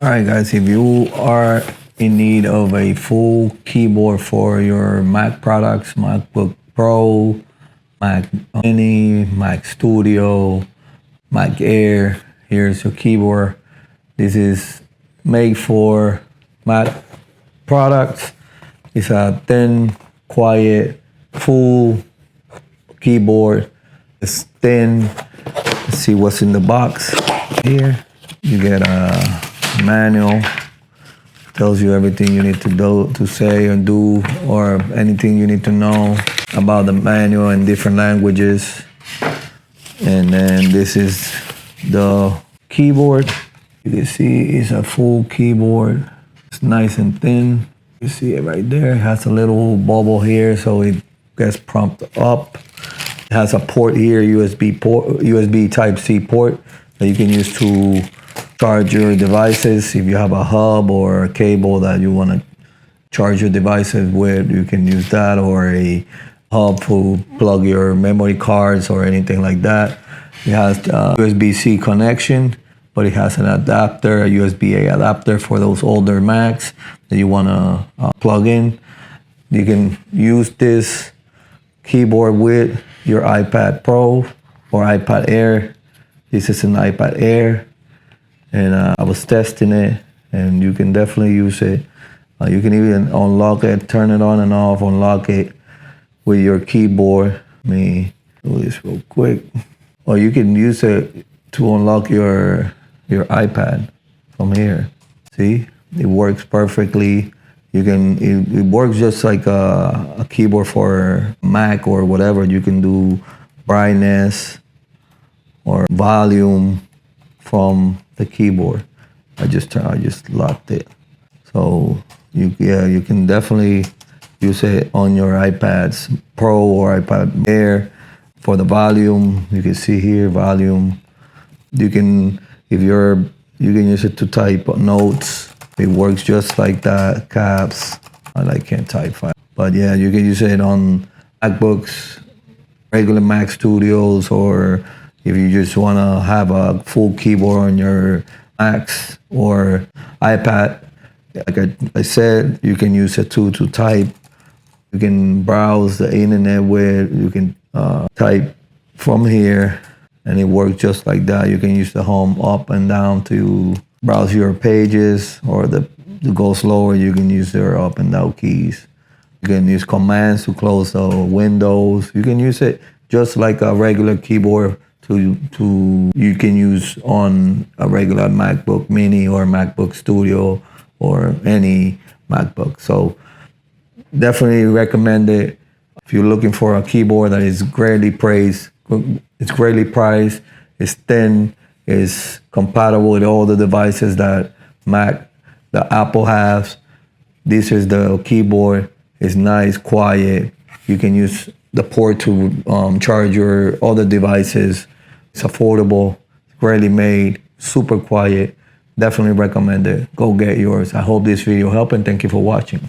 All right, guys, if you are in need of a full keyboard for your Mac products, MacBook Pro, Mac Mini, Mac Studio, Mac Air, here's your keyboard. This is made for Mac products. It's a thin, quiet, full keyboard. It's thin. Let's see what's in the box. Here, you get a manual, tells you everything you need to do, to say and do, or anything you need to know about the manual in different languages. And then this is the keyboard. You can see it's a full keyboard. It's nice and thin. You see it right there. It has a little bubble here, so it gets pumped up. It has a port here, USB Type-C port that you can use to charge your devices. If you have a hub or a cable that you want to charge your devices with, you can use that, or a hub to plug your memory cards or anything like that. It has a USB-C connection, but it has an adapter, a USB-A adapter for those older Macs that you want to plug in. You can use this keyboard with your iPad Pro or iPad Air. This is an iPad Air, and I was testing it, and you can definitely use it. You can even unlock it, turn it on and off, unlock it with your keyboard. Let me do this real quick. Or you can use it to unlock your iPad from here. See, it works perfectly. It works just like a keyboard for Mac or whatever. You can do brightness or volume from the keyboard. I just locked it. So you can definitely use it on your iPads Pro or iPad Air for the volume. You can see here volume. You can use it to type notes. It works just like that. Caps. I can't type fast. But yeah, you can use it on MacBooks, regular Mac Studios, or if you just want to have a full keyboard on your Macs or iPad. Like I said, you can use it too to type. You can browse the internet with. You can type from here, and it works just like that. You can use the home up and down to browse your pages, or to go slower, you can use your up and down keys. You can use commands to close the windows. You can use it just like a regular keyboard you can use on a regular MacBook Mini or MacBook Studio or any MacBook. So definitely recommend it. If you're looking for a keyboard that is greatly priced, it's thin, is compatible with all the devices that Apple has. This is the keyboard. It's nice, quiet. You can use the port to charge your other devices. It's affordable, greatly made, super quiet. Definitely recommend it. Go get yours. I hope this video helped, and thank you for watching.